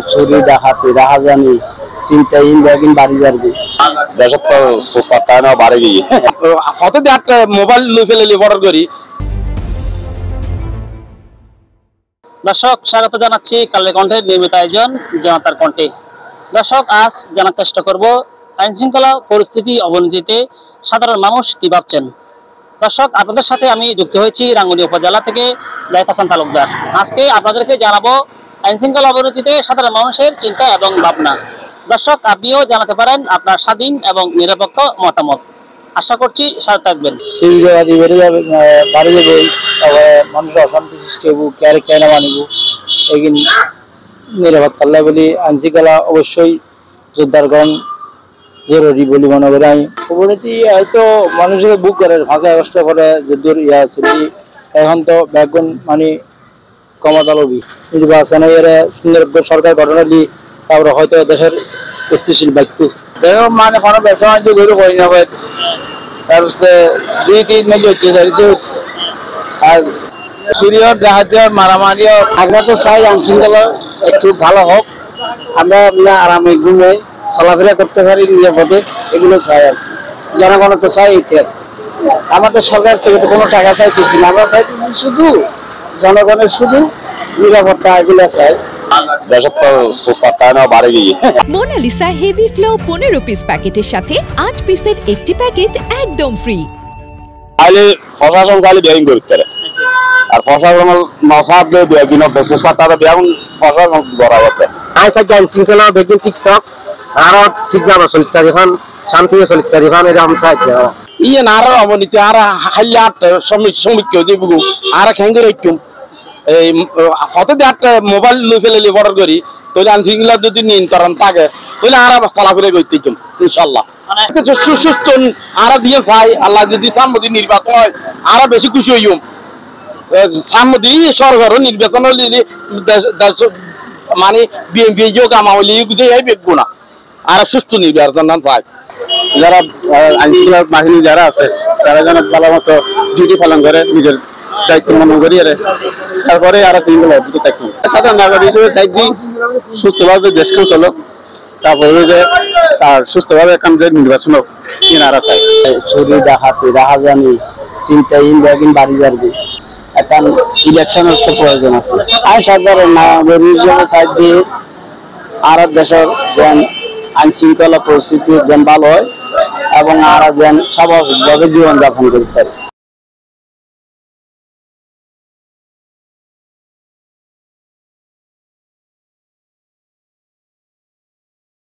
চুরি ডাকাতি রাহাজানি চিন্তাই বেগিন বাড়ি যাবে দেশত তো সোসাটা না বাড়ি গিয়ে হতে একটা মোবাইল লই ফেলে অর্ডার করি। দর্শক স্বাগত জানাচ্ছি কালের কণ্ঠের নিয়মিত আয়োজন জনতার কণ্ঠে। দর্শক আজ জানার চেষ্টা করব আইন শৃঙ্খলা পরিস্থিতি অবনতিতে সাধারণ মানুষ কি ভাবছেন। দর্শক আপনাদের সাথে আমি যুক্ত হয়েছি রাঙ্গুনিয়া উপজেলা থেকে জাহিদ হাসান তালুকদার। আজকে আপনাদেরকে জানাবো আইন শৃঙ্খলা অবনতিতে সাধারণ মানুষের চিন্তা এবং ভাবনা। দর্শক আপনিও জানাতে পারেন আপনার স্বাধীন এবং নিরপেক্ষ মতামত। আশা করছি সাথে থাকবেন। মানুষ অশান্তি সৃষ্টি হবো কে কেনা মানিব এগিন নিরাপত্তা বলি আইন শৃঙ্খলা অবশ্যই জোরদারকরণ জরুরি বলে মনে করি। আমি অবনতি হয়তো মানুষের বুক করে 5 আগস্ট পরে যে দূর চলি এখন তো ব্যাগুন মানে ক্ষমতালবী নির্বাচনে সুন্দর সরকার গঠন হলি তারপরে হয়তো দেশের স্থিতিশীল ব্যক্তি মানে কোনো ব্যবসা বাণিজ্য গরু করি না হয় তারপরে 2-3 মাইল অত্যাচারিত আর চুরিও ডাকাতিও মারামারিও। আমরা তো চাই আইন শৃঙ্খলা একটু ভালো হোক, আমরা আরামে ঘুমে চলাফেরা করতে পারি নিরাপদে, এগুলো চাই আর জনগণ তো চাই। আমাদের সরকার থেকে তো কোনো টাকা চাইতেছি না, আমরা চাইতেছি শুধু জনগণের শুধু নিরাপত্তা, এগুলো চাই। মোনালিসা হেভি ফ্লো 15 পিস প্যাকেটের সাথে 8 পিসের একটি প্যাকেট একদম ফ্রি। আইলে প্রশাসন চাইলে বেআইন করতে পারে আর প্রশাসন নসাদ বেআইন সোসাটারে বেআইন প্রশাসন বরাবর আইসা আইন শৃঙ্খলা বেগিন টিকটক আরো ঠিকভাবে চলিতে এখন শান্তিতে চলিতে এখন এরকম চাইছে ইয়ে না আরো অবনীতি আর হাইয়াট সমীক্ষ দিব আর খেঙ্গের একটু এই হতে একটা মোবাইল লই ফেলে অর্ডার করি তাহলে আইন শৃঙ্খলা যদি নিয়ন্ত্রণ থাকে তাহলে আর চলাফেরা করতে ইনশাল্লাহ সুস্থ আর দিয়ে চাই। আল্লাহ যদি সামদি নির্বাচন হয় আর বেশি খুশি হইম। সামদি সরকার নির্বাচন হলে মানে বিএনপি যোগ আমালি বেগবো না আর সুস্থ নির্বাচন চাই। যারা আইন শৃঙ্খলা বাহিনী যারা আছে তারা যেন ভালো মতো ডিউটি পালন করে, নিজের দায়িত্ব মনে করি তারপরে আর শৃঙ্খলা থাকবে। সাধারণ নাগরিক হিসেবে চাই দিই সুস্থভাবে দেশকেও চলো, তারপরে যে তার সুস্থভাবে এখন যে নির্বাচন হোক এনারা চাই। চুরি ডাকাতি রাহাজানি চিন্তাই বেগিন বাড়ি যাবে এখন ইলেকশনের তো প্রয়োজন আছে। আর সাধারণ নাগরিক হিসেবে চাই দিয়ে আর দেশের যেন আইন শৃঙ্খলা পরিস্থিতি যেন ভালো হয় এবং আর যেন স্বাভাবিকভাবে জীবনযাপন করতে পারে।